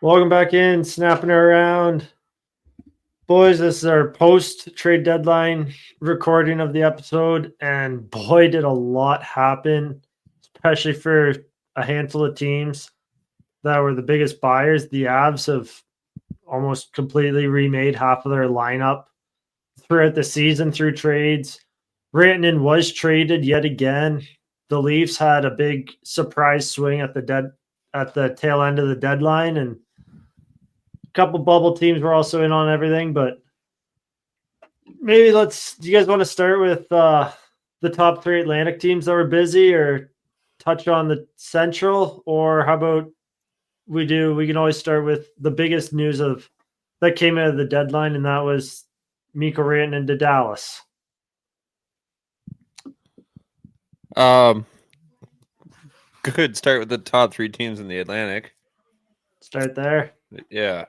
Welcome back in, snapping around. Boys, this is our post-trade deadline recording of the episode, and boy, did a lot happen, especially for a handful of teams that were the biggest buyers. The Avs have almost completely remade half of their lineup throughout the season through trades. Rantanen was traded yet again. The Leafs had a big surprise swing at the tail end of the deadline, and couple bubble teams were also in on everything, but maybe do you guys want to start with the top three Atlantic teams that were busy, or touch on the Central, or how about we can always start with the biggest news that came out of the deadline, and that was Mikko Rantanen to Dallas. Good. Start with the top three teams in the Atlantic. Start there. Yeah.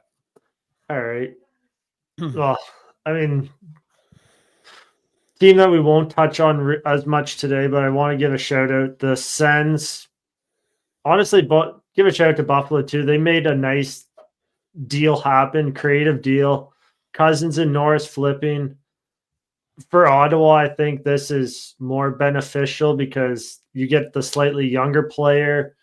All right. Well, I mean, team that we won't touch on as much today, but I want to give a shout out. The Sens, honestly, but give a shout out to Buffalo too. They made a nice deal happen, creative deal. Cousins and Norris flipping. For Ottawa, I think this is more beneficial because you get the slightly younger player.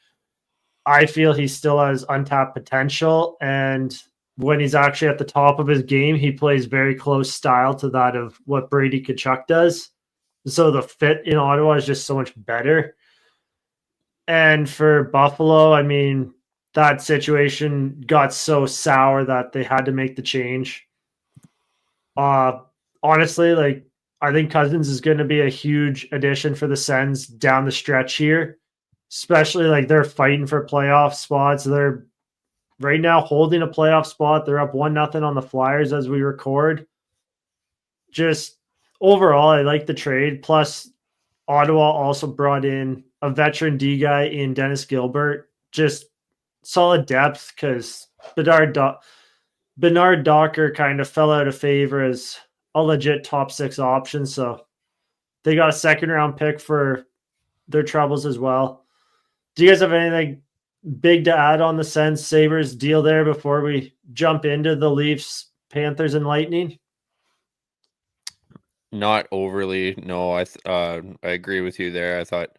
I feel he still has untapped potential, and when he's actually at the top of his game, he plays very close style to that of what Brady Tkachuk does. So the fit in Ottawa is just so much better. And for Buffalo, I mean, that situation got so sour that they had to make the change. Honestly, like, I think Cousins is going to be a huge addition for the Sens down the stretch here, especially like they're fighting for playoff spots. They're right now holding a playoff spot. They're up 1-0 on the Flyers as we record. Just overall, I like the trade. Plus, Ottawa also brought in a veteran D guy in Dennis Gilbert. Just solid depth because Bernard Docker kind of fell out of favor as a legit top 6 option. So they got a second round pick for their troubles as well. Do you guys have anything big to add on the Sens Sabres deal there before we jump into the Leafs, Panthers, and Lightning? Not overly. No, I agree with you there. I thought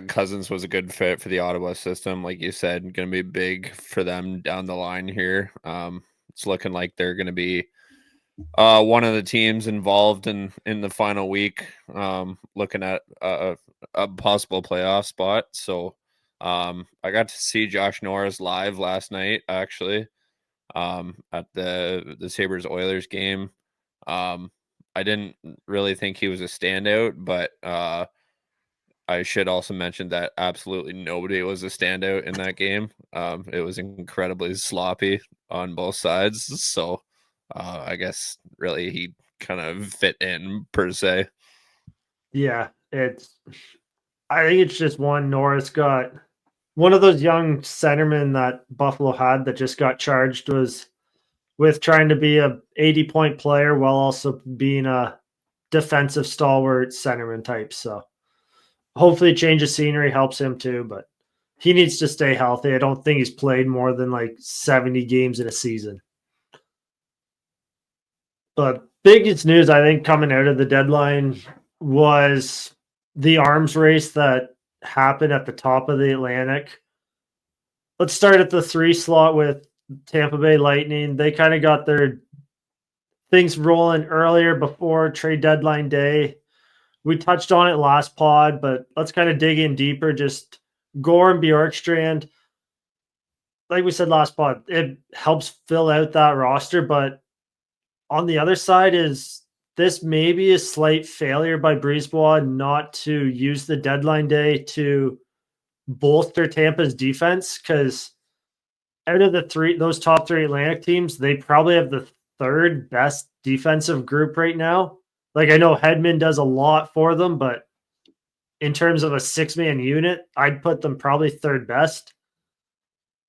Cousins was a good fit for the Ottawa system, like you said, going to be big for them down the line here. It's looking like they're going to be one of the teams involved in the final week, looking at a possible playoff spot. So I got to see Josh Norris live last night, actually, at the Sabres Oilers game. I didn't really think he was a standout, but I should also mention that absolutely nobody was a standout in that game. It was incredibly sloppy on both sides. So I guess really he kind of fit in per se. Yeah, I think it's just Norris got one of those young centermen that Buffalo had that just got charged with trying to be a 80-point player while also being a defensive stalwart centerman type. So hopefully change of scenery helps him too, but he needs to stay healthy. I don't think he's played more than like 70 games in a season. But biggest news, I think, coming out of the deadline was the arms race that happened at the top of the Atlantic. Let's start at the 3 slot with Tampa Bay Lightning. They kind of got their things rolling earlier before trade deadline day. We touched on it last pod, but let's kind of dig in deeper. Just Gore and Bjorkstrand, like we said last pod, it helps fill out that roster. But on the other side is this maybe a slight failure by Brisebois not to use the deadline day to bolster Tampa's defense, because out of those top 3 Atlantic teams, they probably have the 3rd best defensive group right now. Like, I know Hedman does a lot for them, but in terms of a 6-man unit, I'd put them probably 3rd best.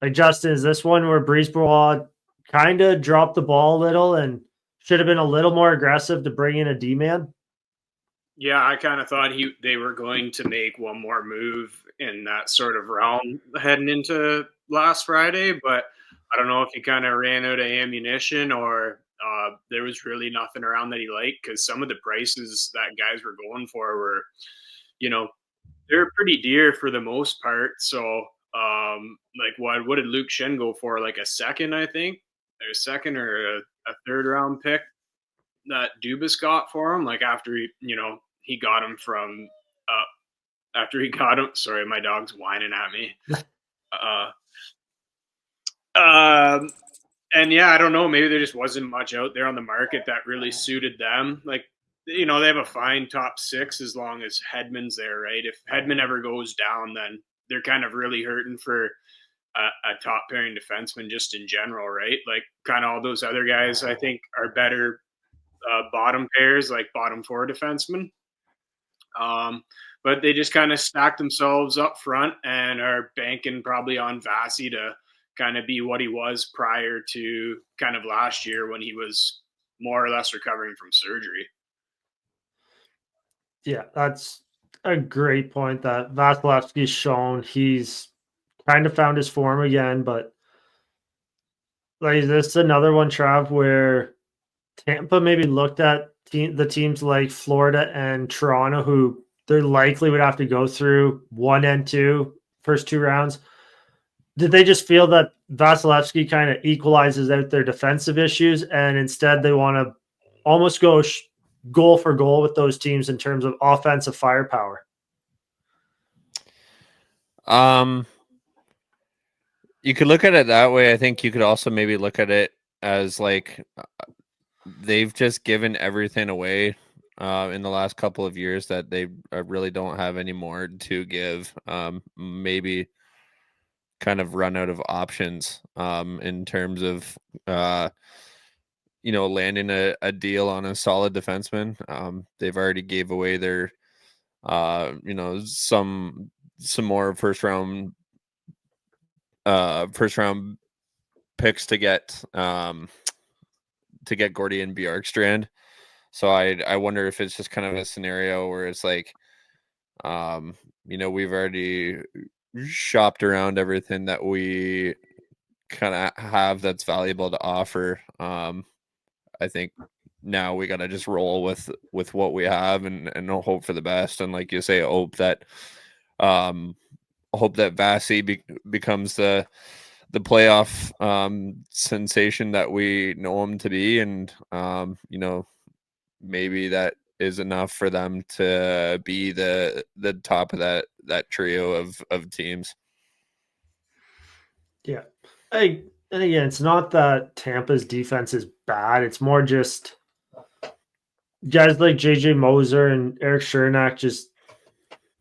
Like, Justin, is this one where Brisebois kind of dropped the ball a little and should have been a little more aggressive to bring in a D-man? Yeah, I kind of thought they were going to make one more move in that sort of realm heading into last Friday, but I don't know if he kind of ran out of ammunition or there was really nothing around that he liked, because some of the prices that guys were going for were, you know, they're pretty dear for the most part. So, like what did Luke Shen go for? Like a second, I think, or a second or a third round pick that Dubas got for him. Like after he got him from after he got him. Sorry, my dog's whining at me. And yeah, I don't know. Maybe there just wasn't much out there on the market that really suited them. Like, they have a fine top six as long as Hedman's there, right? If Hedman ever goes down, then they're kind of really hurting for a top pairing defenseman just in general, right? Like, kind of all those other guys, I think, are better bottom pairs, like bottom four defensemen. But they just kind of stacked themselves up front and are banking probably on Vasi to kind of be what he was prior to kind of last year when he was more or less recovering from surgery. Yeah, that's a great point that Vasilevsky's shown. He's kind of found his form again, but like this is another one, Trav, where Tampa maybe looked at the teams like Florida and Toronto, who they're likely would have to go through 1 and 2 first 2 rounds. Did they just feel that Vasilevsky kind of equalizes out their defensive issues, and instead they want to almost go goal for goal with those teams in terms of offensive firepower? You could look at it that way. I think you could also maybe look at it as like they've just given everything away in the last couple of years that they really don't have any more to give. Maybe kind of run out of options in terms of landing a deal on a solid defenseman. They've already gave away their some more first round picks to get Gordy and Bjorkstrand. So I wonder if it's just kind of a scenario where it's like we've already shopped around everything that we kind of have that's valuable to offer. I think now we got to just roll with what we have and hope for the best. And like you say, hope that Vasi becomes the playoff sensation that we know him to be. And, maybe that is enough for them to be the top of that trio of teams. Yeah. And again, it's not that Tampa's defense is bad. It's more just guys like JJ Moser and Eric Chernak just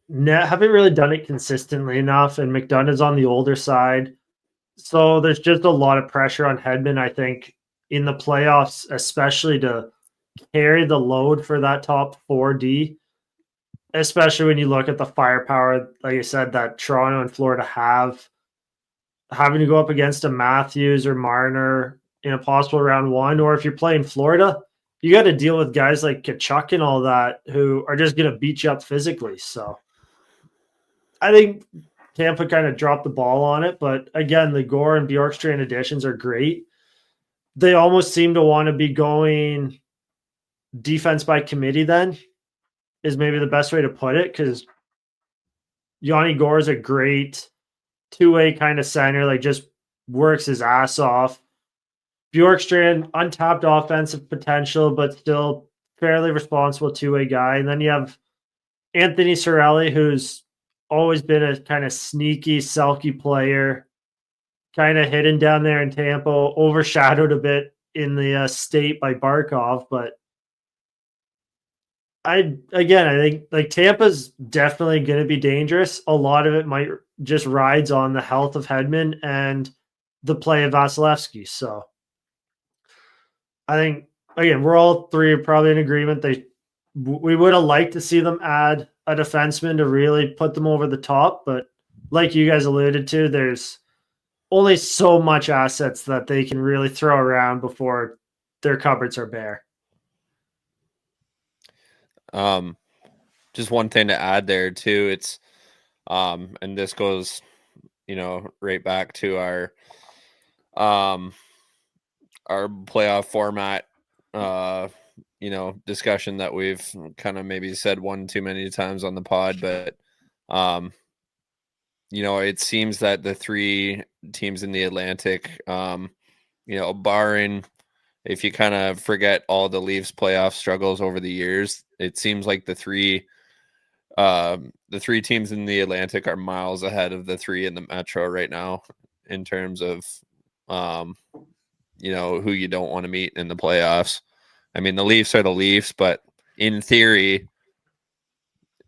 haven't really done it consistently enough. And McDonough's on the older side. So there's just a lot of pressure on Hedman, I think, in the playoffs, especially to carry the load for that top 4D, especially when you look at the firepower, like I said, that Toronto and Florida have. Having to go up against a Matthews or Marner in a possible round 1, or if you're playing Florida, you got to deal with guys like Kachuk and all that who are just going to beat you up physically. So I think Tampa kind of dropped the ball on it, but again, the Gore and Bjorkstrand additions are great. They almost seem to want to be going defense by committee then, is maybe the best way to put it, because Yanni Gore is a great two-way kind of center, like just works his ass off. Bjorkstrand, untapped offensive potential, but still fairly responsible two-way guy. And then you have Anthony Cirelli, who's always been a kind of sneaky, selkie player, kind of hidden down there in Tampa, overshadowed a bit in the state by Barkov. But I think like Tampa's definitely going to be dangerous. A lot of it might just rides on the health of Hedman and the play of Vasilevsky. So I think, again, we're all three probably in agreement. We would have liked to see them add a defenseman to really put them over the top. But like you guys alluded to, there's only so much assets that they can really throw around before their cupboards are bare. Just one thing to add there too. It's and this goes right back to our playoff format, discussion that we've kind of maybe said one too many times on the pod, but it seems that the three teams in the Atlantic, barring if you kind of forget all the Leafs playoff struggles over the years, it seems like the three teams in the Atlantic are miles ahead of the three in the Metro right now in terms of, who you don't want to meet in the playoffs. I mean, the Leafs are the Leafs, but in theory,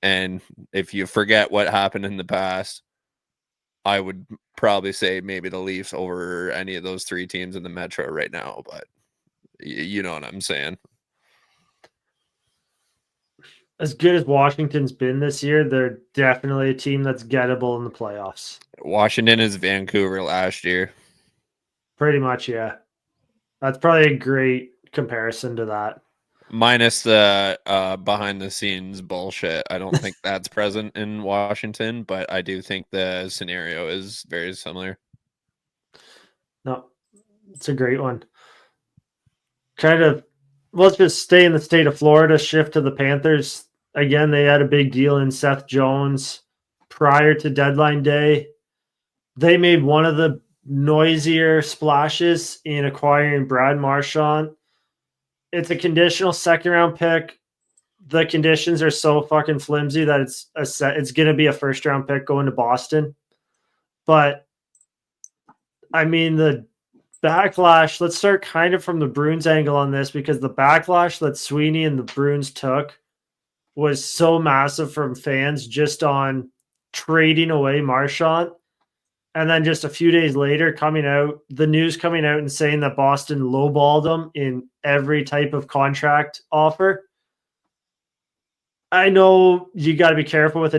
and if you forget what happened in the past, I would probably say maybe the Leafs over any of those three teams in the Metro right now, but you know what I'm saying. As good as Washington's been this year, they're definitely a team that's gettable in the playoffs. Washington is Vancouver last year. Pretty much, yeah. That's probably a great comparison to that. Minus the behind the scenes bullshit. I don't think that's present in Washington, but I do think the scenario is very similar. No, it's a great one. Let's just stay in the state of Florida, shift to the Panthers. Again, they had a big deal in Seth Jones prior to deadline day. They made one of the noisier splashes in acquiring Brad Marchand. It's a conditional second-round pick. The conditions are so fucking flimsy that it's going to be a first-round pick going to Boston. But, I mean, the backlash, let's start kind of from the Bruins angle on this, because the backlash that Sweeney and the Bruins took was so massive from fans just on trading away Marchand. And then just a few days later, the news coming out and saying that Boston lowballed them in every type of contract offer. I know you got to be careful with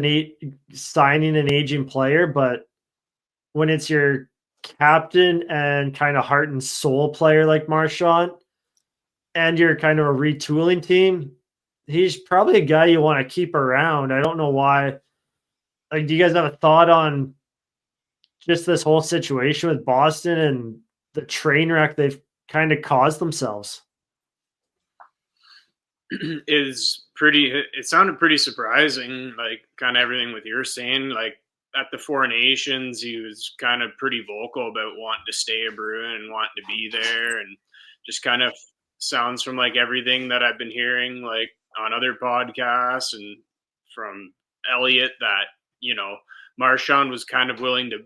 signing an aging player, but when it's your captain and kind of heart and soul player like Marchand, and you're kind of a retooling team, he's probably a guy you want to keep around. I don't know why. Like, do you guys have a thought on just this whole situation with Boston and the train wreck they've kind of caused themselves? It sounded pretty surprising, like kind of everything with you're saying. Like at the Four Nations, he was kind of pretty vocal about wanting to stay a Bruin and wanting to be there, and just kind of sounds from like everything that I've been hearing, like on other podcasts and from Elliot, that Marchand was kind of willing to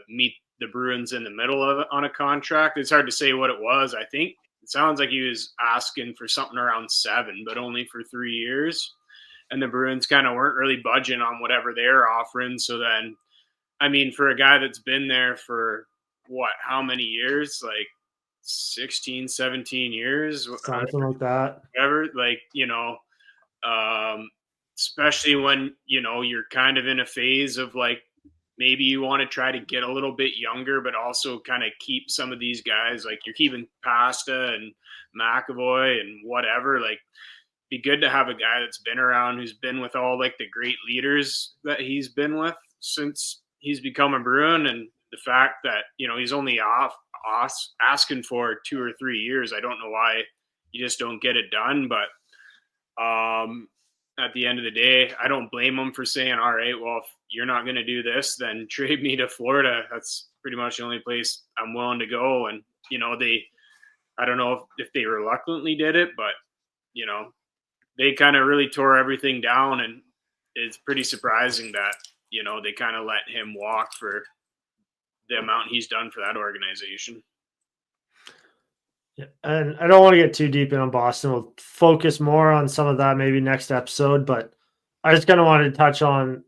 meet the Bruins in the middle of it on a contract. It's hard to say what it was. I think it sounds like he was asking for something around 7, but only for 3 years. And the Bruins kind of weren't really budging on whatever they're offering. So then, I mean, for a guy that's been there for how many years? Like 16, 17 years? Something like that. Whatever. Like, especially when, you're kind of in a phase of like, maybe you want to try to get a little bit younger, but also kind of keep some of these guys, like you're keeping Pasta and McAvoy and whatever. Like, be good to have a guy that's been around, who's been with all like the great leaders that he's been with since he's become a Bruin. And the fact that, he's only asking for 2 or 3 years. I don't know why you just don't get it done. But at the end of the day, I don't blame him for saying, all right, well, if you're not going to do this, then trade me to Florida. That's pretty much the only place I'm willing to go. And, I don't know if they reluctantly did it, but, they kind of really tore everything down. And it's pretty surprising that, they kind of let him walk for the amount he's done for that organization. Yeah, and I don't want to get too deep in on Boston. We'll focus more on some of that maybe next episode, but I just kind of wanted to touch on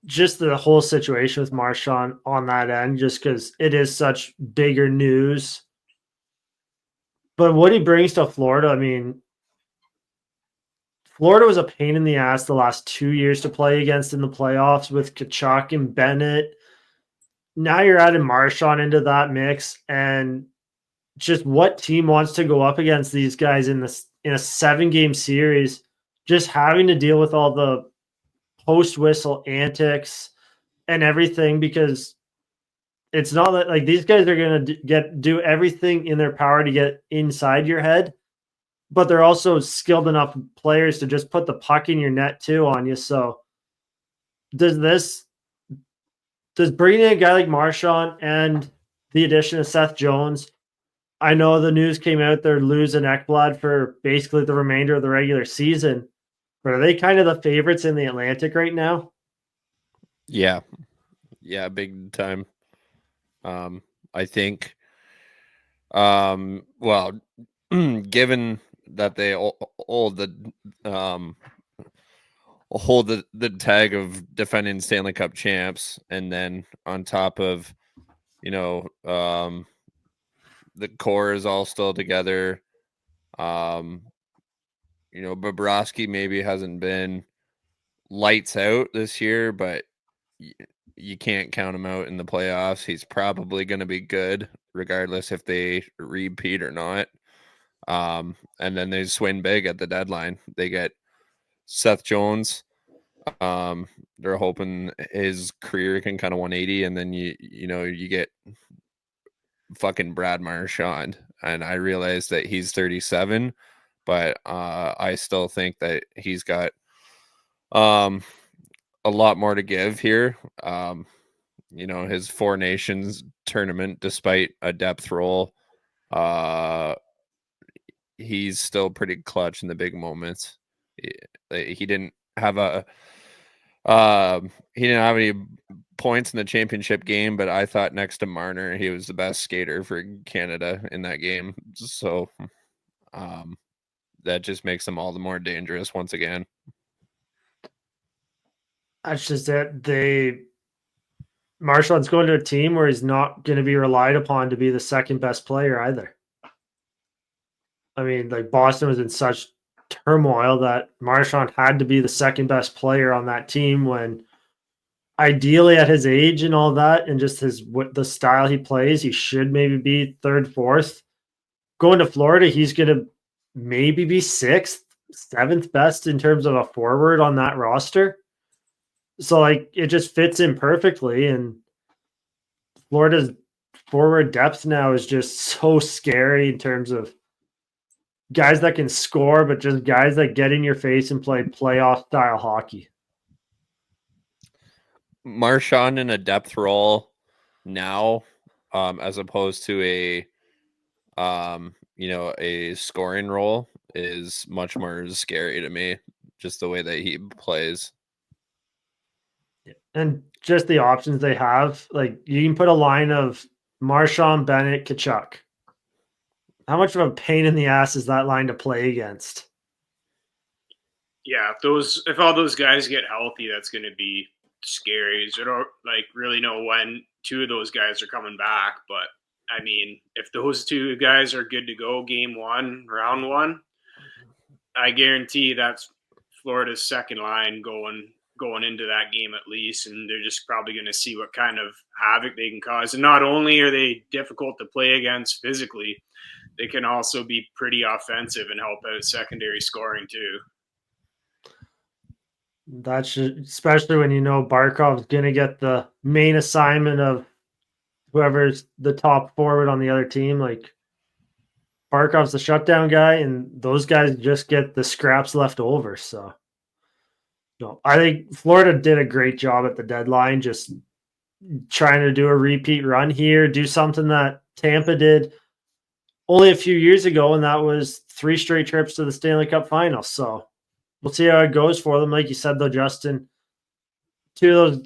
just the whole situation with Marchand on that end, just because it is such bigger news. But what he brings to Florida, I mean, Florida was a pain in the ass the last 2 years to play against in the playoffs with Tkachuk and Bennett. Now you're adding Marchand into that mix, and just what team wants to go up against these guys in a 7-game series, just having to deal with all the post-whistle antics and everything, because it's not that like these guys are going to do everything in their power to get inside your head, but they're also skilled enough players to just put the puck in your net too on you. So does bringing in a guy like Marchand and the addition of Seth Jones, I know the news came out they're losing Ekblad for basically the remainder of the regular season, but are they kind of the favorites in the Atlantic right now? Yeah, big time. I think, well, given that they hold the tag of defending Stanley Cup champs, and then on top of, the core is all still together. Bobrovsky maybe hasn't been lights out this year, but you can't count him out in the playoffs. He's probably going to be good regardless if they repeat or not. And then they swing big at the deadline. They get Seth Jones. They're hoping his career can kind of 180, and then you get fucking Brad Marchand. And I realize that he's 37, but I still think that he's got a lot more to give here. His Four Nations tournament, despite a depth role, he's still pretty clutch in the big moments. He didn't have any points in the championship game, but I thought next to Marner, he was the best skater for Canada in that game. So that just makes them all the more dangerous once again. That's just it. Marchand's going to a team where he's not going to be relied upon to be the second best player either. I mean, like Boston was in such turmoil that Marchand had to be the second best player on that team, when ideally at his age and all that, and just the style he plays, he should maybe be third, fourth. Going to Florida, he's going to maybe be sixth, seventh best in terms of a forward on that roster. So, like, it just fits in perfectly. And Florida's forward depth now is just so scary in terms of guys that can score, but just guys that get in your face and play playoff style hockey. Marchand in a depth role now, as opposed to a scoring role, is much more scary to me. Just the way that he plays. And just the options they have, like you can put a line of Marchand, Bennett, Tkachuk. How much of a pain in the ass is that line to play against? Yeah, if all those guys get healthy, that's going to be scary. You don't really know when two of those guys are coming back. But I mean, if those two guys are good to go game one, round one, I guarantee that's Florida's second line going into that game at least, and they're just probably going to see what kind of havoc they can cause. And not only are they difficult to play against physically, they can also be pretty offensive and help out secondary scoring too. That should, especially when you know Barkov's going to get the main assignment of whoever's the top forward on the other team. Like Barkov's the shutdown guy, and those guys just get the scraps left over. So, no, I think Florida did a great job at the deadline, just trying to do a repeat run here, do something that Tampa did only a few years ago, and that was 3 straight trips to the Stanley Cup Finals. So we'll see how it goes for them. Like you said, though, Justin, two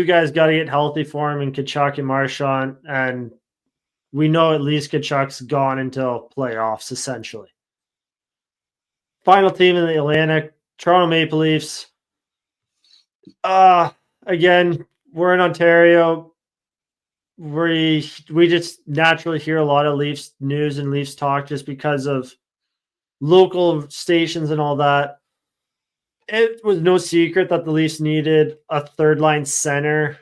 guys got to get healthy for him, and Tkachuk and Marchand, and we know at least Tkachuk's gone until playoffs, essentially. Final team in the Atlantic, Toronto Maple Leafs. Again, we're in Ontario. We just naturally hear a lot of Leafs news and Leafs talk just because of local stations and all that. It was no secret that the Leafs needed a third line center.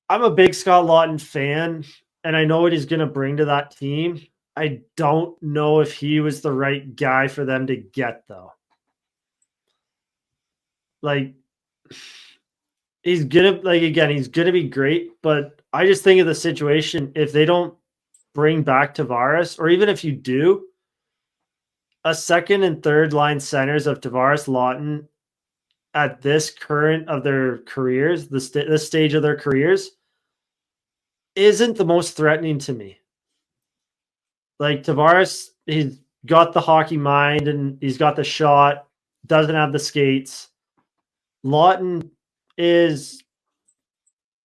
I'm a big Scott Laughton fan, and I know what he's going to bring to that team. I don't know if he was the right guy for them to get, though. Like, he's gonna he's gonna be great, but I just think of the situation if they don't bring back Tavares, or even if you do, a second and third line centers of Tavares, Laughton at this current of their careers, this stage of their careers, isn't the most threatening to me. Like Tavares, he's got the hockey mind and he's got the shot, doesn't have the skates. Laughton is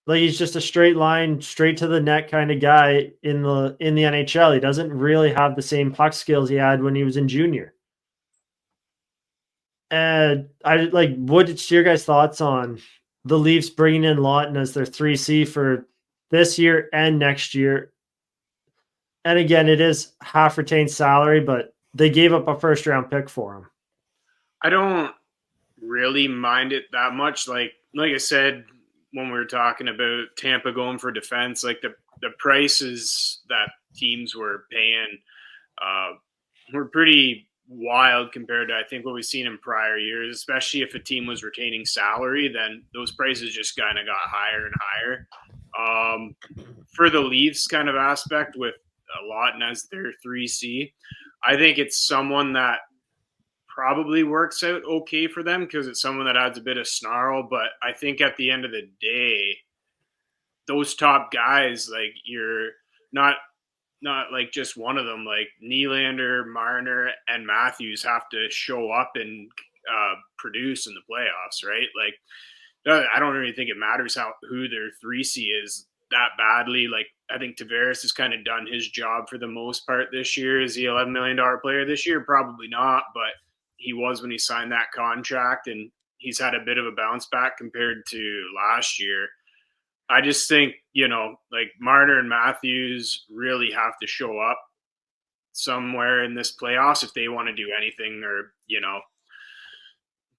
like he's just a straight line, straight to the net kind of guy in the NHL. He doesn't really have the same puck skills he had when he was in junior. And what's your guys' thoughts on the Leafs bringing in Laughton as their 3C for this year and next year? And again, it is half retained salary, but they gave up a first round pick for him. I don't really mind it that much. Like I said, when we were talking about Tampa going for defense, like the prices that teams were paying were pretty wild compared to I think what we've seen in prior years, especially if a team was retaining salary, then those prices just kind of got higher and higher. For the Leafs kind of aspect with Laughton as their 3C, I think it's someone that probably works out okay for them because it's someone that adds a bit of snarl. But I think at the end of the day, those top guys, like you're not like just one of them, like Nylander, Marner, and Matthews have to show up and produce in the playoffs, right? Like, I don't really think it matters who their 3C is that badly. Like, I think Tavares has kind of done his job for the most part this year. Is he $11 million player this year? Probably not, but he was when he signed that contract, and he's had a bit of a bounce back compared to last year. I just think, like Marner and Matthews really have to show up somewhere in this playoffs if they want to do anything, or,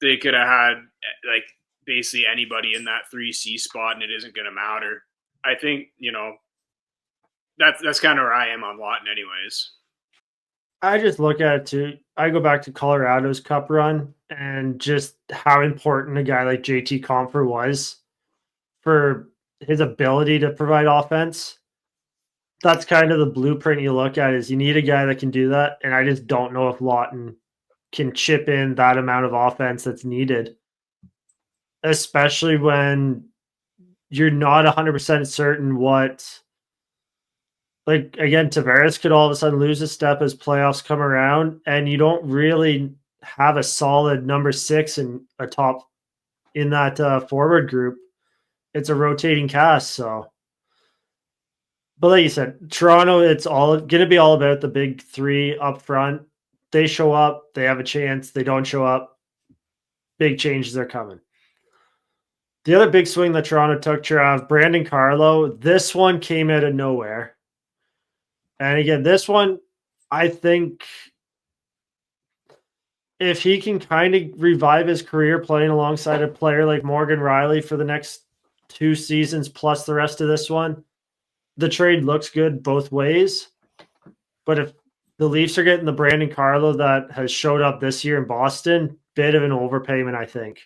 they could have had like basically anybody in that 3C spot and it isn't going to matter. I think, that's kind of where I am on Laughton anyways. I just look at it too. I go back to Colorado's cup run and just how important a guy like JT Compher was for his ability to provide offense. That's kind of the blueprint you look at, is you need a guy that can do that. And I just don't know if Laughton can chip in that amount of offense that's needed, especially when you're not 100% certain what, like, again, Tavares could all of a sudden lose a step as playoffs come around, and you don't really have a solid number 6 and a top in that forward group. It's a rotating cast. So, but like you said, Toronto, it's all going to be all about the big 3 up front. They show up, they have a chance. They don't show up, big changes are coming. The other big swing that Toronto took, Trav, Brandon Carlo, this one came out of nowhere. And again, this one, I think if he can kind of revive his career playing alongside a player like Morgan Rielly for the next 2 seasons plus the rest of this one, the trade looks good both ways. But if the Leafs are getting the Brandon Carlo that has showed up this year in Boston, bit of an overpayment, I think.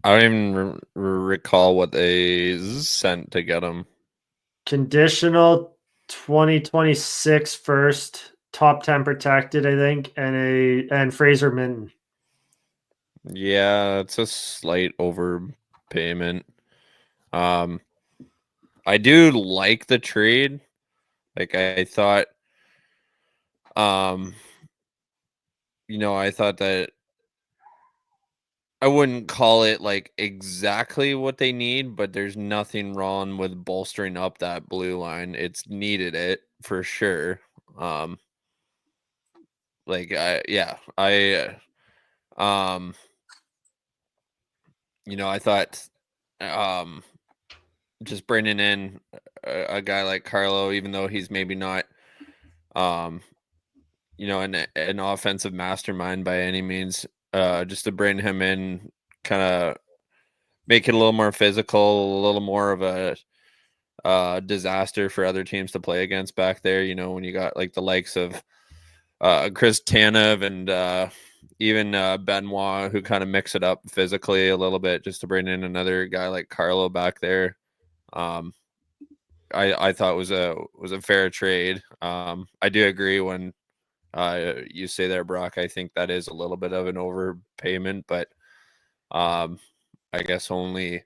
I don't even recall what they sent to get him. Conditional 2026 first, top 10 protected, I think, and Fraser Minton. Yeah, it's a slight overpayment. I do like the trade. Like I thought, I thought that I wouldn't call it like exactly what they need, but there's nothing wrong with bolstering up that blue line. It's needed it for sure. I thought, just bringing in a guy like Carlo, even though he's maybe not, an offensive mastermind by any means, just to bring him in, kind of make it a little more physical, a little more of a disaster for other teams to play against back there. When you got like the likes of Chris Tanev and even Benoit, who kind of mix it up physically a little bit just to bring in another guy like Carlo back there. I thought was a fair trade. I do agree when you say there, Brock. I think that is a little bit of an overpayment, but I guess only.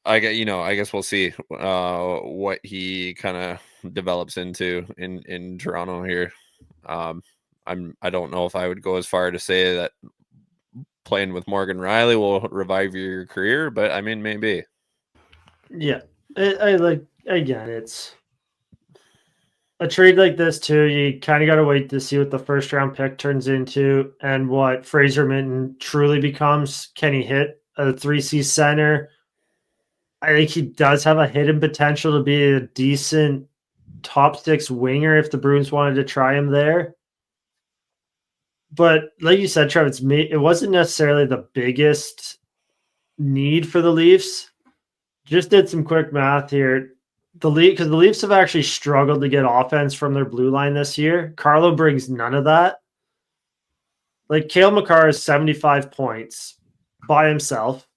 I guess we'll see what he kind of develops into in Toronto here. I don't know if I would go as far to say that playing with Morgan Riley will revive your career, but I mean maybe. Yeah, I like again. It's a trade like this too. You kind of got to wait to see what the first round pick turns into and what Fraser Minton truly becomes. Can he hit a 3C center? I think he does have a hidden potential to be a decent top six winger if the Bruins wanted to try him there. But like you said, Trev, it wasn't necessarily the biggest need for the Leafs. Just did some quick math here. Because the Leafs have actually struggled to get offense from their blue line this year. Carlo brings none of that. Like Cale Makar is 75 points by himself.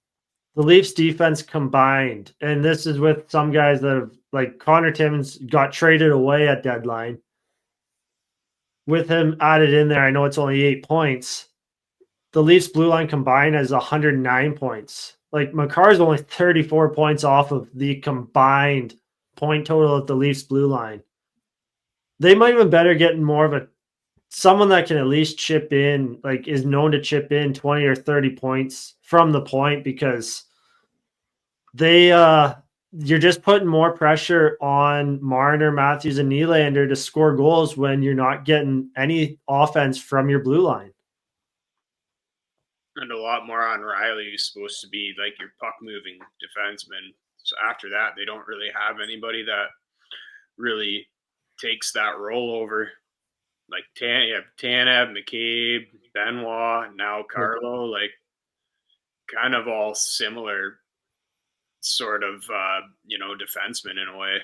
The Leafs defense combined, and this is with some guys that have, like Connor Timmins got traded away at deadline. With him added in there, I know it's only 8 points. The Leafs blue line combined has 109 points. Like Makar's only 34 points off of the combined point total of the Leafs blue line. They might even better get more of someone that can at least chip in, like is known to chip in 20 or 30 points from the point, because you're just putting more pressure on Marner, Matthews, and Nylander to score goals when you're not getting any offense from your blue line. And a lot more on Riley, who's supposed to be like your puck-moving defenseman. So after that, they don't really have anybody that really takes that role over. Like Tanev, McCabe, Benoit, and now Carlo, like kind of all similar sort of, defenseman in a way.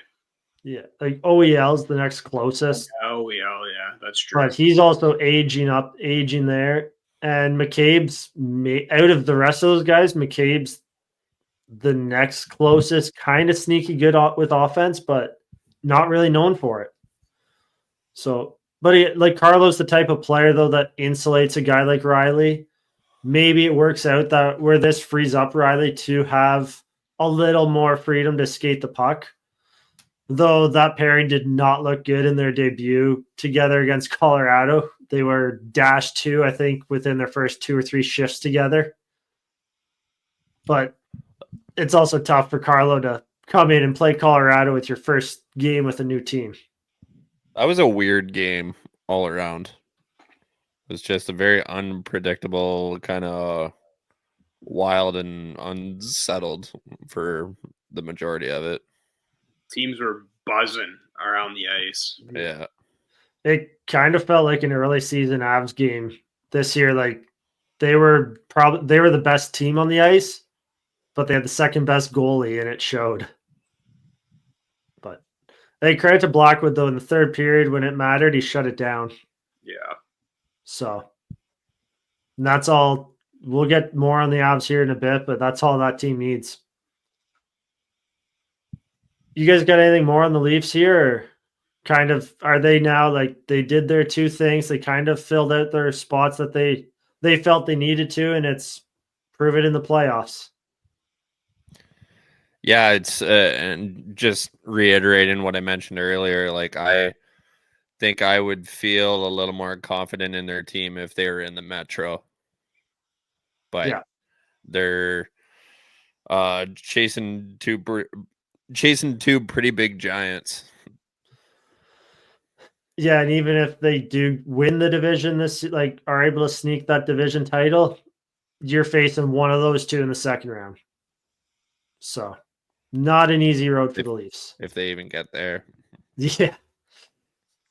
Yeah, like OEL's the next closest. OEL, yeah, that's true. But he's also aging there. And McCabe's, out of the rest of those guys, McCabe's the next closest, kind of sneaky good with offense, but not really known for it. So, but like Carlo's the type of player, though, that insulates a guy like Riley. Maybe it works out that where this frees up Riley to have a little more freedom to skate the puck. Though that pairing did not look good in their debut together against Colorado. They were -2, I think, within their first 2 or 3 shifts together. But it's also tough for Carlo to come in and play Colorado with your first game with a new team. That was a weird game all around. It was just a very unpredictable, kind of wild and unsettled for the majority of it. Teams were buzzing around the ice. Yeah. It kind of felt like an early season Avs game this year. Like they were the best team on the ice, but they had the second best goalie, and it showed. But they credit to Blackwood, though, in the third period when it mattered, he shut it down. Yeah. So that's all. We'll get more on the Avs here in a bit, but that's all that team needs. You guys got anything more on the Leafs here? Or kind of, are they now like they did their 2 things? They kind of filled out their spots that they felt they needed to, and it's prove it in the playoffs. Yeah, it's and just reiterating what I mentioned earlier, like I think I would feel a little more confident in their team if they were in the Metro. But yeah, they're chasing two pretty big giants. Yeah, and even if they do win the division, are able to sneak that division title, you're facing one of those 2 in the second round. So, not an easy road for the Leafs. If they even get there. Yeah.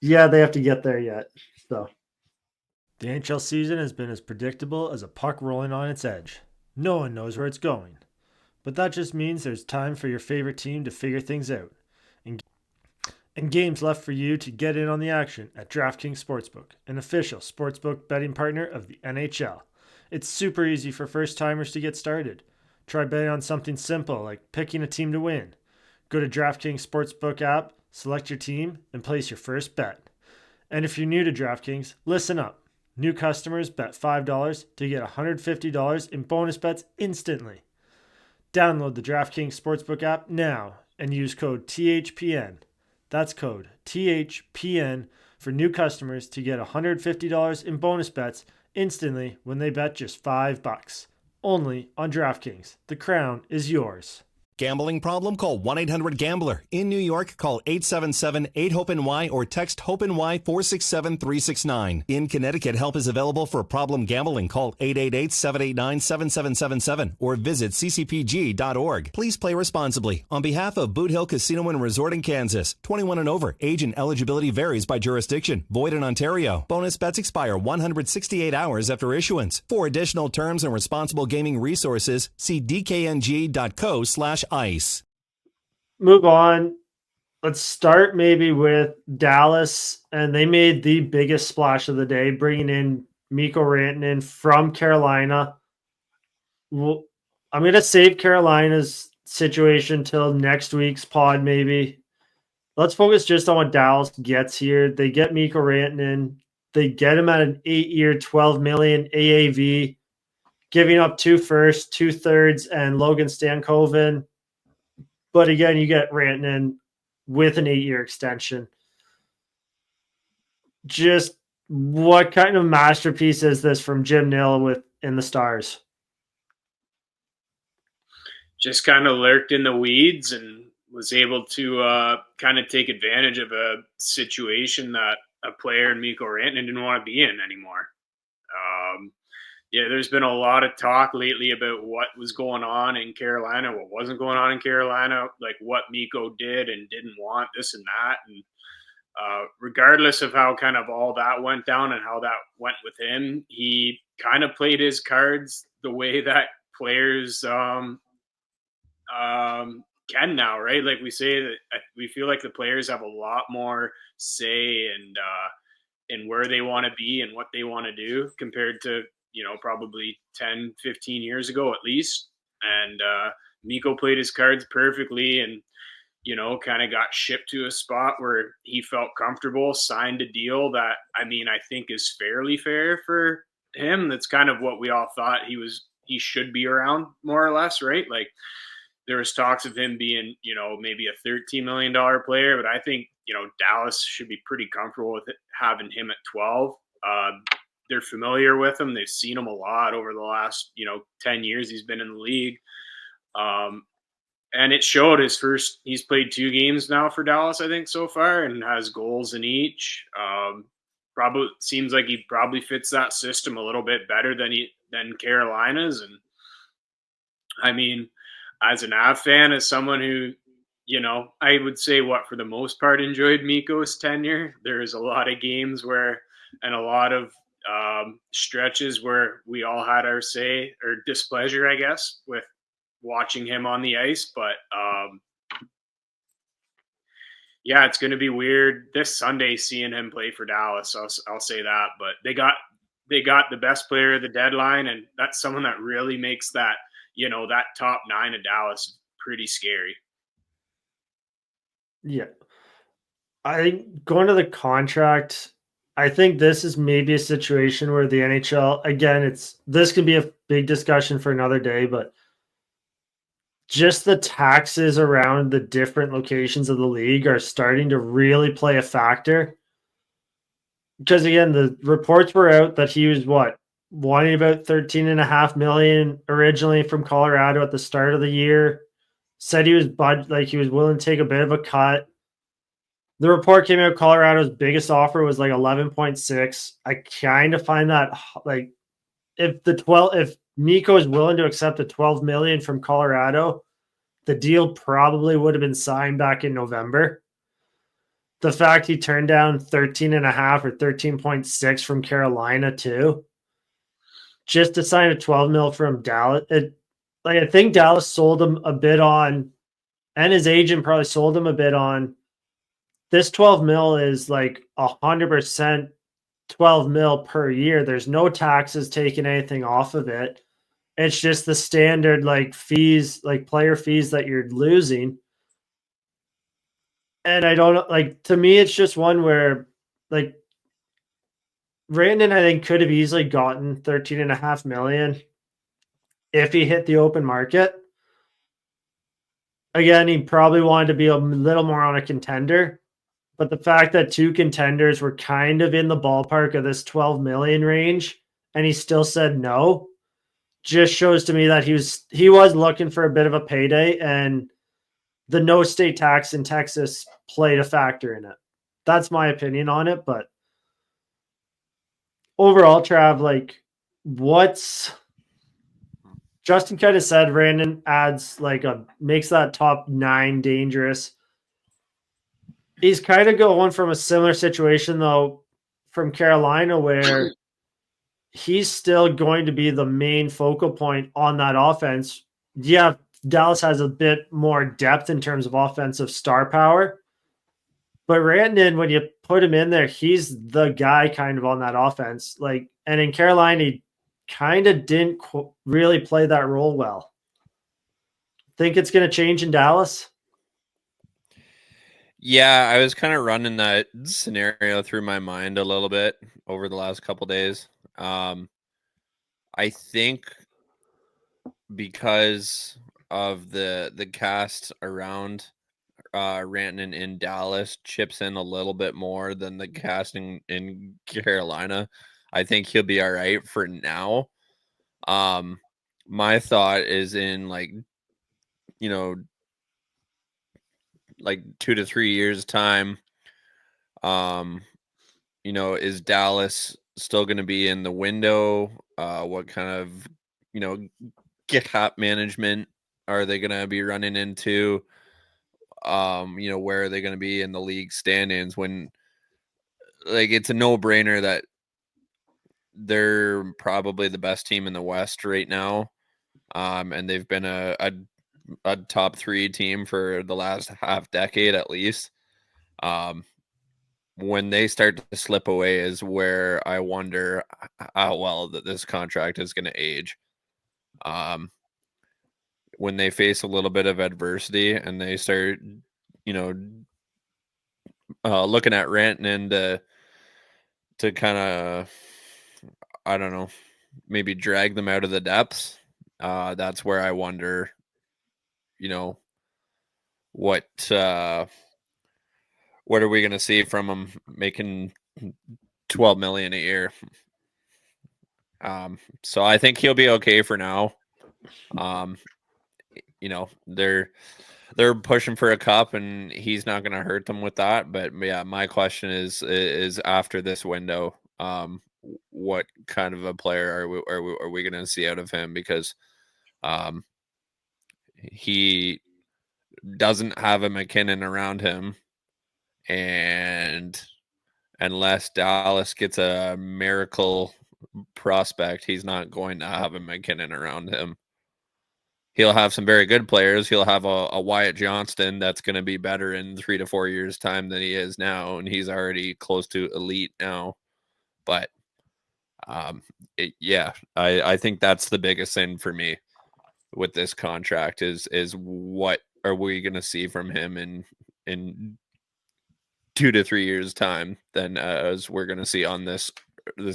Yeah, they have to get there yet. So, the NHL season has been as predictable as a puck rolling on its edge. No one knows where it's going. But that just means there's time for your favorite team to figure things out. and games left for you to get in on the action at DraftKings Sportsbook, an official sportsbook betting partner of the NHL. It's super easy for first-timers to get started. Try betting on something simple like picking a team to win. Go to DraftKings Sportsbook app, select your team, and place your first bet. And if you're new to DraftKings, listen up. New customers bet $5 to get $150 in bonus bets instantly. Download the DraftKings Sportsbook app now and use code THPN. That's code THPN for new customers to get $150 in bonus bets instantly when they bet just $5. Only on DraftKings. The crown is yours. Gambling problem? Call 1-800-GAMBLER. In New York, call 877-8-HOPE-NY or text HOPE-NY 467-369. In Connecticut, help is available for problem gambling. Call 888-789-7777 or visit ccpg.org. Please play responsibly. On behalf of Boot Hill Casino and Resort in Kansas, 21 and over. Age and eligibility varies by jurisdiction. Void in Ontario. Bonus bets expire 168 hours after issuance. For additional terms and responsible gaming resources, see dkng.co/ice. Move on. Let's start maybe with Dallas, and they made the biggest splash of the day, bringing in Mikko Rantanen from Carolina. I'm going to save Carolina's situation till next week's pod, maybe. Let's focus just on what Dallas gets here. They get Mikko Rantanen. They get him at an 8-year, $12 million AAV, giving up 2 firsts, 2 thirds, and Logan Stankoven. But again, you get Rantanen with an 8-year extension. Just what kind of masterpiece is this from Jim Nill in the Stars? Just kind of lurked in the weeds and was able to kind of take advantage of a situation that a player in Mikko Rantanen didn't want to be in anymore. Yeah, there's been a lot of talk lately about what was going on in Carolina, what wasn't going on in Carolina, like what Mikko did and didn't want, this and that. And regardless of how kind of all that went down and how that went with him, he kind of played his cards the way that players can now, right? Like we say that we feel like the players have a lot more say and in where they want to be and what they want to do compared to, probably 10, 15 years ago at least. And Mikko played his cards perfectly and, kind of got shipped to a spot where he felt comfortable, signed a deal that, I think is fairly fair for him. That's kind of what we all thought he should be around, more or less, right? Like there was talks of him being, maybe a $13 million player, but I think, Dallas should be pretty comfortable with having him at 12. They're familiar with him. They've seen him a lot over the last, 10 years he's been in the league. And it showed he's played 2 games now for Dallas, I think, so far, and has goals in each. Probably seems like he probably fits that system a little bit better than Carolina's. And as an Av fan, as someone who, I would say for the most part enjoyed Mikko's tenure, there's a lot of games and a lot of stretches where we all had our say or displeasure, I guess, with watching him on the ice. But yeah, it's going to be weird this Sunday seeing him play for Dallas. I'll say that. But they got the best player of the deadline, and that's someone that really makes that, that top 9 of Dallas pretty scary. Yeah. I think going to the contract, I think this is maybe a situation where the NHL, again, this could be a big discussion for another day, but just the taxes around the different locations of the league are starting to really play a factor. Because again, the reports were out that he was wanting about $13.5 million originally from Colorado at the start of the year. Said he was he was willing to take a bit of a cut. The report came out Colorado's biggest offer was 11.6. I kind of find that if Mikko is willing to accept the $12 million from Colorado, the deal probably would have been signed back in November. The fact he turned down 13.5 or 13.6 from Carolina too, just to sign a 12 mil from Dallas. I think Dallas sold him a bit on, and his agent probably sold him a bit on this 12 mil is like 100% 12 mil per year. There's no taxes taking anything off of it. It's just the standard like fees, like player fees that you're losing. And I don't like, to me, it's just one where like Rantanen, I think, could have easily gotten 13.5 million if he hit the open market. Again, he probably wanted to be a little more on a contender, but the fact that two contenders were kind of in the ballpark of this 12 million range and he still said no just shows to me that he was looking for a bit of a payday, and the no state tax in Texas played a factor in it. That's my opinion on it. But overall, Trav, like, what's Justin kind of said, Rantanen adds like makes that top 9 dangerous. He's kind of going from a similar situation though from Carolina, where he's still going to be the main focal point on that offense. Yeah, Dallas has a bit more depth in terms of offensive star power, but Rantanen, when you put him in there, he's the guy kind of on that offense. Like, and in Carolina, he kind of didn't really play that role well. Think it's going to change in Dallas? Yeah, I was kind of running that scenario through my mind a little bit over the last couple days. I think because of the cast around Rantanen in Dallas chips in a little bit more than the casting in Carolina, I think he'll be all right for now. My thought is in like 2 to 3 years time, is Dallas still going to be in the window? What kind of, cap management are they going to be running into? Where are they going to be in the league standings when, like, it's a no-brainer that they're probably the best team in the West right now. And they've been a top 3 team for the last half decade at least. When they start to slip away is where I wonder how well that this contract is going to age. When they face a little bit of adversity and they start, looking at Rantanen to kind of, I don't know, maybe drag them out of the depths. That's where I wonder, what are we going to see from him making 12 million a year? So I think he'll be okay for now. They're pushing for a cup, and he's not going to hurt them with that. But yeah, my question is after this window, what kind of a player are we going to see out of him? Because he doesn't have a McKinnon around him, and unless Dallas gets a miracle prospect, he's not going to have a McKinnon around him. He'll have some very good players. He'll have a Wyatt Johnston that's going to be better in 3 to 4 years' time than he is now, and he's already close to elite now. But I think that's the biggest thing for me with this contract is what are we going to see from him in 2 to 3 years' time than as we're going to see on this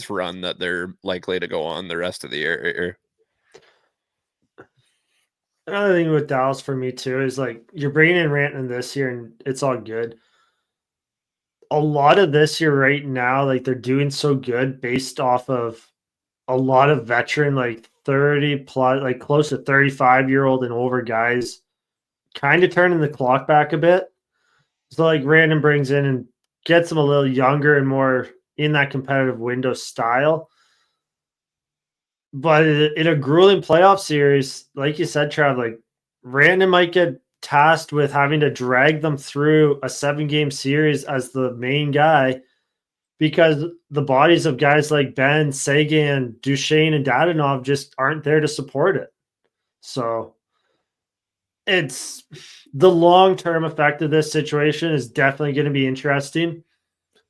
run that they're likely to go on the rest of the year. Another thing with Dallas for me too is like you're bringing in Rantanen this year and it's all good. A lot of this year right now, like they're doing so good based off of a lot of veteran, like 30 plus, like close to 35-year-old and over guys kind of turning the clock back a bit. So like Rantanen brings in and gets them a little younger and more in that competitive window style. But in a grueling playoff series, like you said, Trav, like Rantanen might get tasked with having to drag them through a 7-game series as the main guy because the bodies of guys like Ben, Sagan, Duchesne, and Dadonov just aren't there to support it. So it's the long-term effect of this situation is definitely going to be interesting.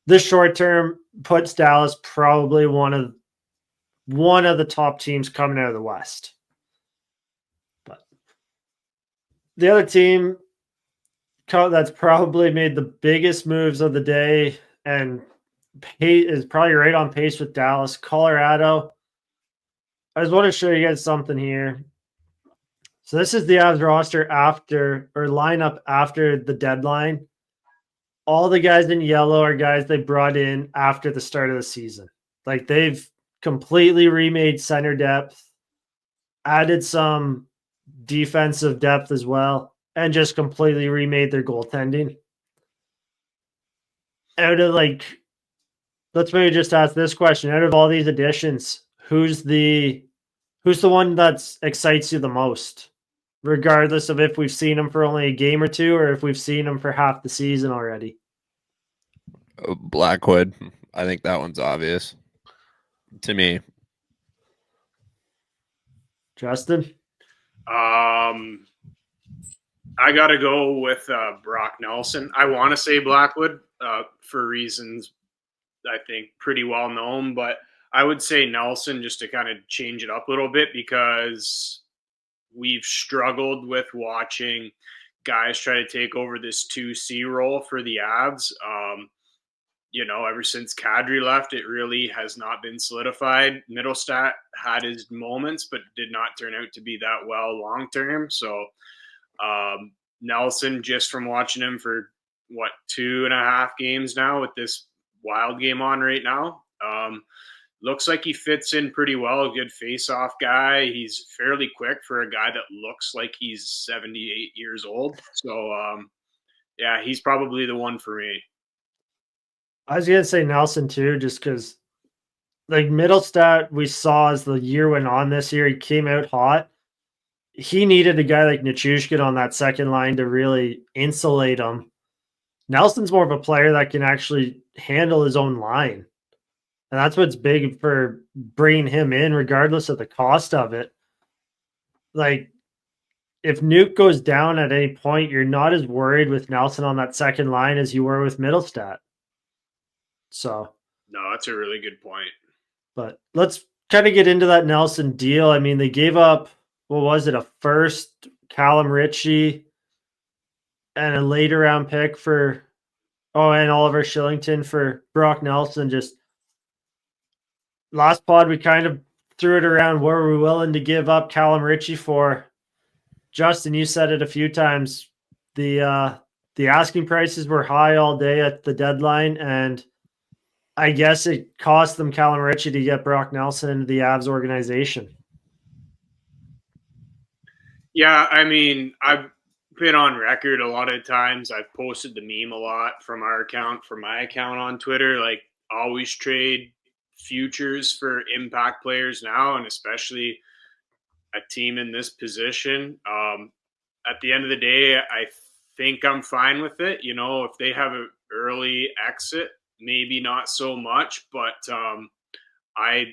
The short term puts Dallas probably one of the top teams coming out of the West. But the other team that's probably made the biggest moves of the day and is probably right on pace with Dallas, Colorado. I just want to show you guys something here. So this is the Avs roster lineup after the deadline. All the guys in yellow are guys they brought in after the start of the season. Like they've completely remade center depth, added some defensive depth as well, and just completely remade their goaltending. Let's maybe just ask this question. Out of all these additions, who's the one that excites you the most? Regardless of if we've seen him for only a game or two or if we've seen him for half the season already. Blackwood. I think that one's obvious to me. Justin? I got to go with Brock Nelson. I want to say Blackwood for reasons I think pretty well known, but I would say Nelson just to kind of change it up a little bit because we've struggled with watching guys try to take over this 2C role for the Avs. Ever since Kadri left, it really has not been solidified. Middlestat had his moments, but did not turn out to be that well long-term. So Nelson, just from watching him for 2.5 games now with this Wild game on right now, looks like he fits in pretty well. A good face-off guy. He's fairly quick for a guy that looks like he's 78 years old. So, he's probably the one for me. I was going to say Nelson too, just because Middlestat we saw as the year went on this year, he came out hot. He needed a guy like Nichushkin on that second line to really insulate him. Nelson's more of a player that can actually handle his own line. And that's what's big for bringing him in, regardless of the cost of it. If Nuke goes down at any point, you're not as worried with Nelson on that second line as you were with Middlestat. So, no, that's a really good point. But let's kind of get into that Nelson deal. I mean, they gave up, a first, Callum Ritchie, and a later round pick and Oliver Shillington for Brock Nelson. Just last pod, we kind of threw it around. What were we willing to give up Callum Ritchie for? Justin, you said it a few times. The asking prices were high all day at the deadline, and I guess it cost them Callum Ritchie to get Brock Nelson into the Avs organization. Yeah, I mean, I've been on record a lot of times. I've posted the meme a lot from my account on Twitter. Always trade futures for impact players now, and especially a team in this position. At the end of the day, I think I'm fine with it. If they have an early exit, maybe not so much, but I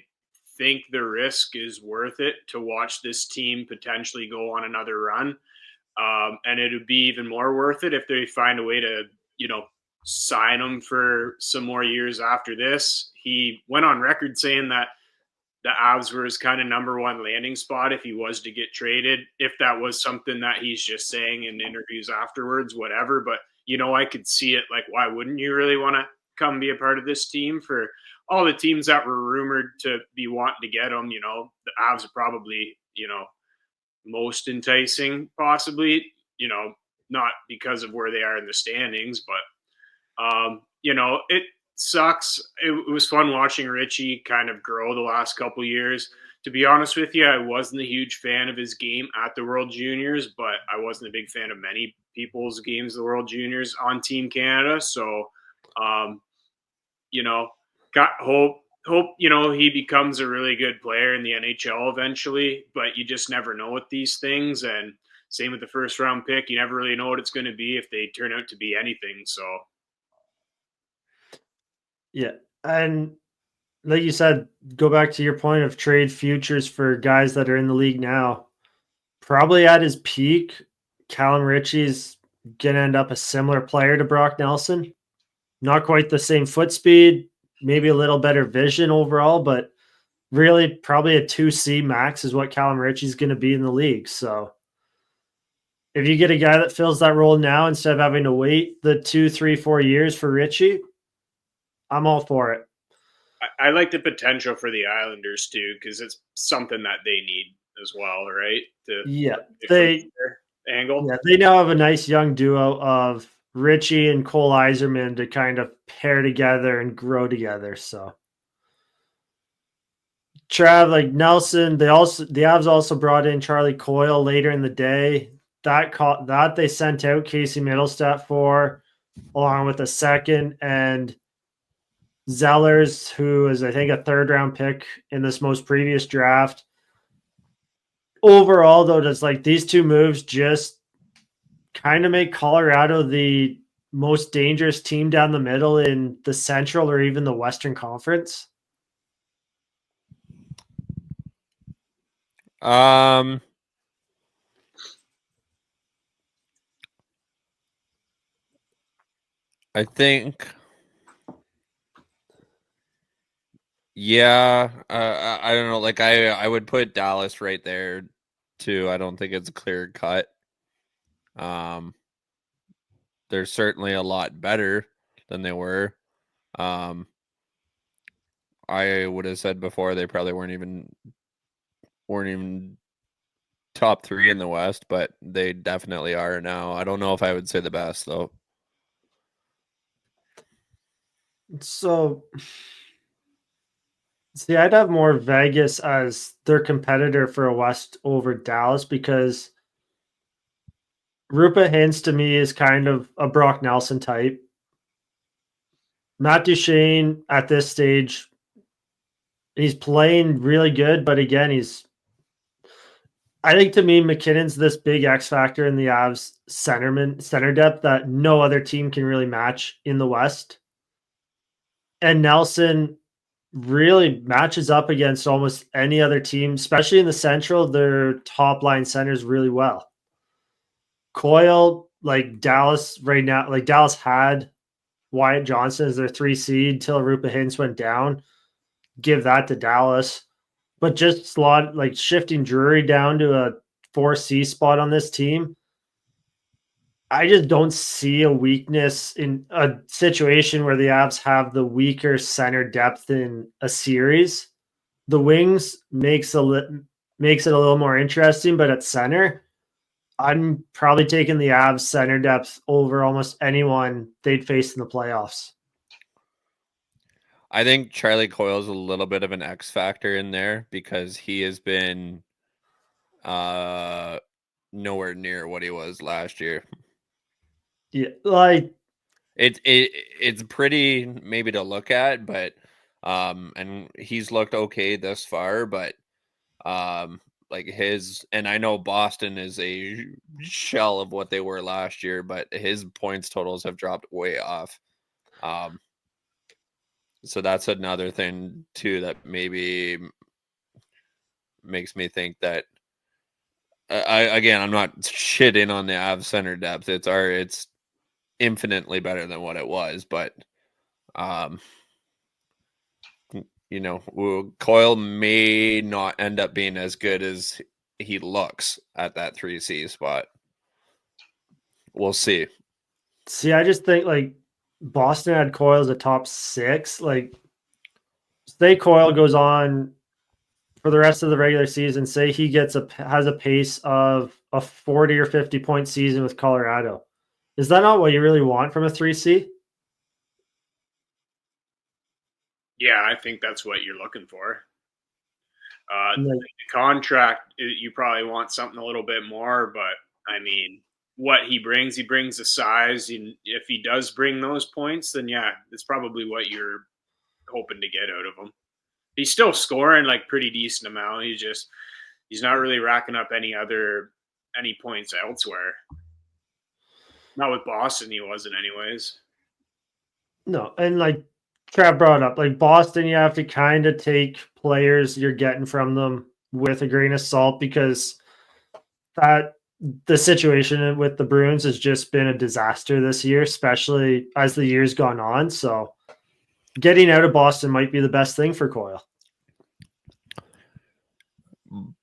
think the risk is worth it to watch this team potentially go on another run. And it would be even more worth it if they find a way to, sign him for some more years after this. He went on record saying that the Avs were his kind of number one landing spot if he was to get traded. If that was something that he's just saying in interviews afterwards, whatever. But, I could see it. Why wouldn't you really want to come be a part of this team? For all the teams that were rumored to be wanting to get him, the Avs are probably, most enticing possibly, not because of where they are in the standings, but, it sucks. It was fun watching Ritchie kind of grow the last couple of years. To be honest with you, I wasn't a huge fan of his game at the World Juniors, but I wasn't a big fan of many people's games of the World Juniors on Team Canada. So, got hope, he becomes a really good player in the NHL eventually, but you just never know with these things. And same with the first round pick. You never really know what it's going to be if they turn out to be anything. So, yeah. And like you said, go back to your point of trade futures for guys that are in the league now. Probably at his peak, Callum Ritchie's going to end up a similar player to Brock Nelson. Not quite the same foot speed, maybe a little better vision overall, but really probably a 2C max is what Callum Ritchie's going to be in the league. So if you get a guy that fills that role now instead of having to wait the 2, 3, 4 years for Ritchie, I'm all for it. I like the potential for the Islanders too, because it's something that they need as well, right? Angle. Yeah, they now have a nice young duo of Ritchie and Cole Yzerman to kind of pair together and grow together. So Trav, like Nelson, the Avs also brought in Charlie Coyle later in the day. That they sent out Casey Middlestat for, along with a second, and Zellers, who is I think a 3rd-round pick in this most previous draft. Overall, though, does like these two moves just kind of make Colorado the most dangerous team down the middle in the Central or even the Western Conference? I think, yeah, I don't know. Like I would put Dallas right there too. I don't think it's clear cut. They're certainly a lot better than they were. I would have said before they probably weren't even top 3 in the West, but they definitely are now. I don't know if I would say the best though. So, see, I'd have more Vegas as their competitor for a West over Dallas because Rupa Hintz to me is kind of a Brock Nelson type. Matt Duchene at this stage, he's playing really good, but again, I think to me, McKinnon's this big X factor in the Avs center depth that no other team can really match in the West. And Nelson really matches up against almost any other team, especially in the Central, their top line centers really well. Coyle, like Dallas right now, like Dallas had Wyatt Johnson as their 3 seed till Rupa Hintz went down. Give that to Dallas. But just shifting Drury down to a 4C spot on this team, I just don't see a weakness in a situation where the Avs have the weaker center depth in a series. The wings makes it a little more interesting, but at center, I'm probably taking the Avs center depth over almost anyone they'd face in the playoffs. I think Charlie Coyle's a little bit of an X factor in there because he has been nowhere near what he was last year. Yeah, like it's pretty maybe to look at, but and he's looked okay thus far, but like and I know Boston is a shell of what they were last year, but his points totals have dropped way off. So that's another thing too that maybe makes me think that I'm not shitting on the Avs center depth. It's infinitely better than what it was, but Coyle may not end up being as good as he looks at that 3C spot. We'll see. I just think like Boston had Coyle as a top 6. Like, say Coyle goes on for the rest of the regular season, say he has a pace of a 40 or 50 point season with Colorado. Is that not what you really want from a 3C? Yeah, I think that's what you're looking for. The contract, you probably want something a little bit more, but I mean, what he brings the size. And if he does bring those points, then yeah, it's probably what you're hoping to get out of him. He's still scoring like pretty decent amount. He's not really racking up any points elsewhere. Not with Boston, he wasn't anyways. No, and like Trav brought up, like Boston, you have to kind of take players you're getting from them with a grain of salt because the situation with the Bruins has just been a disaster this year, especially as the year's gone on. So getting out of Boston might be the best thing for Coyle.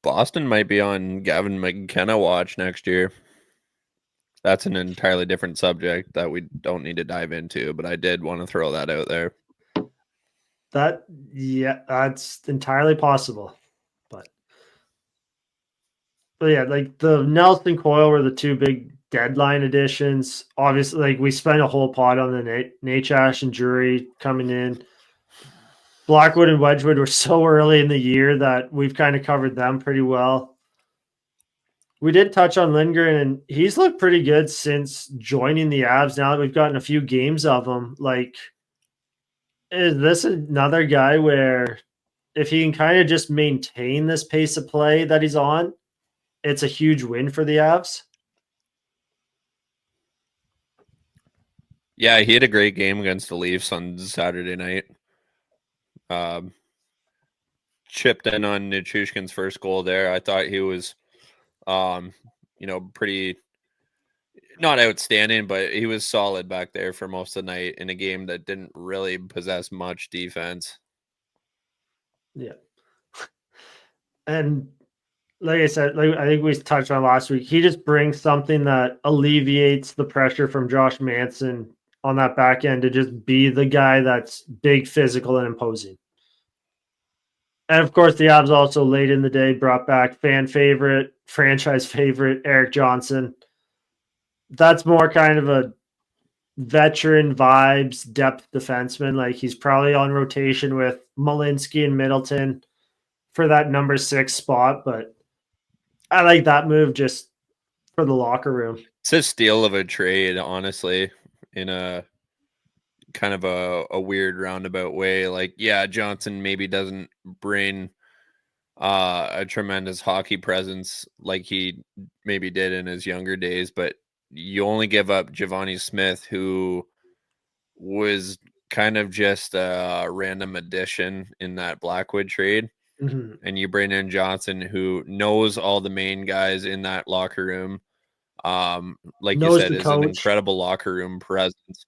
Boston might be on Gavin McKenna watch next year. That's an entirely different subject that we don't need to dive into, but I did want to throw that out there. That's entirely possible. But yeah, like the Nelson Coyle were the two big deadline additions. Obviously, like we spent a whole pot on the Nachash and Drury coming in. Blackwood and Wedgwood were so early in the year that we've kind of covered them pretty well. We did touch on Lindgren, and he's looked pretty good since joining the Avs. Now that we've gotten a few games of him, like, is this another guy where if he can kind of just maintain this pace of play that he's on, it's a huge win for the Avs? Yeah, he had a great game against the Leafs on Saturday night. Chipped in on Nichushkin's first goal there. I thought he was, pretty not outstanding, but he was solid back there for most of the night in a game that didn't really possess much defense. Yeah. And like I said, I think we touched on last week, he just brings something that alleviates the pressure from Josh Manson on that back end to just be the guy that's big, physical, and imposing. And of course, the Avs also late in the day brought back fan favorite, franchise favorite, Eric Johnson. That's more kind of a veteran vibes, depth defenseman. Like he's probably on rotation with Malinsky and Middleton for that number 6 spot, but I like that move just for the locker room. It's a steal of a trade, honestly, in a kind of a weird roundabout way. Like, yeah, Johnson maybe doesn't bring a tremendous hockey presence like he maybe did in his younger days, but you only give up Giovanni Smith, who was kind of just a random addition in that Blackwood trade. Mm-hmm. And you bring in Johnson, who knows all the main guys in that locker room. Like knows you said, is coach. an incredible locker room presence.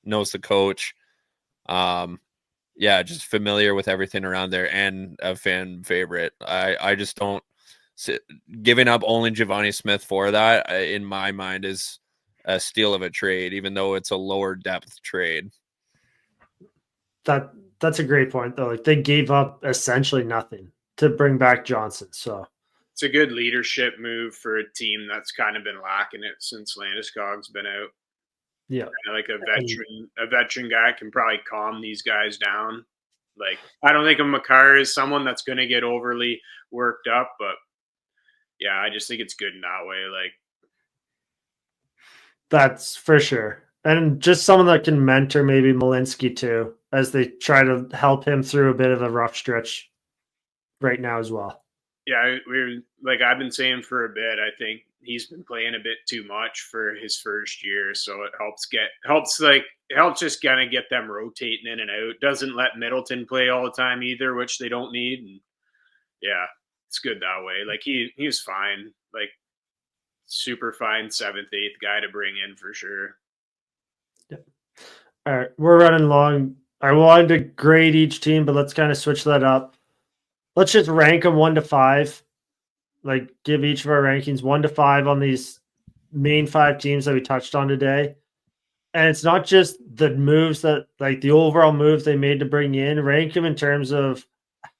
Knows the coach. Yeah, just familiar with everything around there and a fan favorite. I just don't giving up only Giovanni Smith for that, in my mind, is a steal of a trade, even though it's a lower depth trade. That's a great point, though. Like they gave up essentially nothing to bring back Johnson. So it's a good leadership move for a team that's kind of been lacking it since Landeskog's been out. Yeah, like a veteran guy can probably calm these guys down. Like I don't think Makar is someone that's going to get overly worked up, but yeah, I just think it's good in that way. Like that's for sure. And just someone that can mentor maybe Malinsky too, as they try to help him through a bit of a rough stretch right now as well. Yeah, we're like I've been saying for a bit, I think he's been playing a bit too much for his first year. So it helps just kind of get them rotating in and out. Doesn't let Middleton play all the time either, which they don't need. And yeah, it's good that way. Like he was fine, like super fine 7th, 8th guy to bring in for sure. Yeah. All right, we're running long. I wanted to grade each team, but let's kind of switch that up. Let's just rank them 1 to 5. Like give each of our rankings 1 to 5 on these main 5 teams that we touched on today. And it's not just the moves that, like the overall moves they made to bring in, rank them in terms of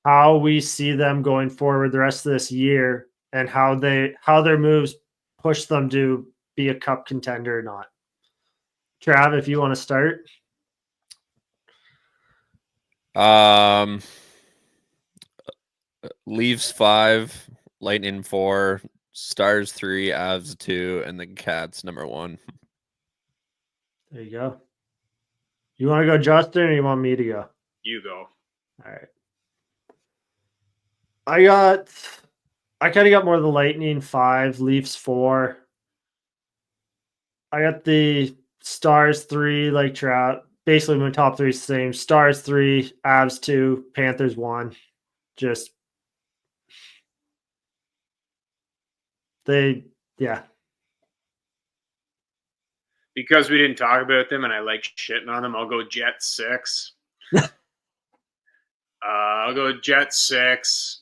how we see them going forward the rest of this year and how their moves push them to be a cup contender or not. Trav, if you want to start. Leafs 5, Lightning 4, Stars 3, Avs 2, and the Cats number 1. There you go. You want to go, Justin, or you want me to go? You go. All right. I kind of got more of the Lightning 5, Leafs 4. I got the Stars 3, like Trout. Basically, my top 3 is the same. Stars 3, Avs 2, Panthers 1. Just they Yeah. Because we didn't talk about them and I like shitting on them, I'll go Jets 6. I'll go Jets 6.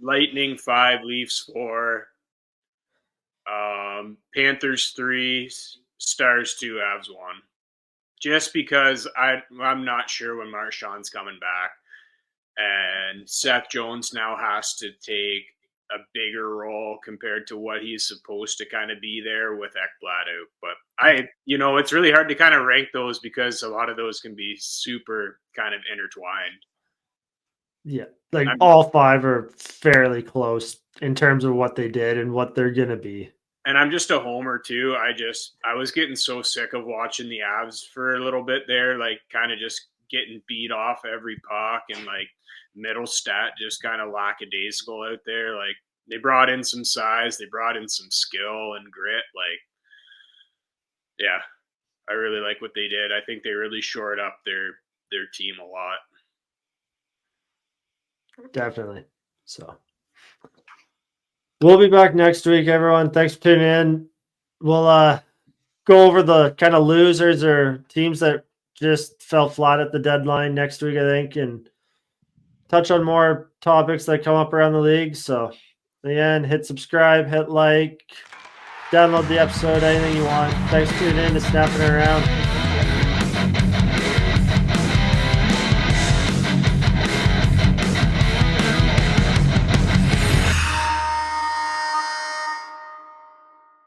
Lightning 5, Leafs 4. Panthers 3, Stars 2, Avs 1. Just because I'm not sure when Marchand's coming back. And Seth Jones now has to take a bigger role compared to what he's supposed to kind of be there with Ekblad out. But it's really hard to kind of rank those because a lot of those can be super kind of intertwined. Yeah. Like all 5 are fairly close in terms of what they did and what they're going to be. And I'm just a homer too. I was getting so sick of watching the Avs for a little bit there, like kind of just getting beat off every puck and like middle stat just kind of lackadaisical out there. Like they brought in some size, they brought in some skill and grit. Like, yeah, I really like what they did. I think they really shored up their team a lot. Definitely. So we'll be back next week, everyone. Thanks for tuning in. We'll go over the kind of losers or teams that just fell flat at the deadline next week, I think, and touch on more topics that come up around the league. So again, hit subscribe, hit like, download the episode, anything you want. Thanks for tuning in to Snapping Around.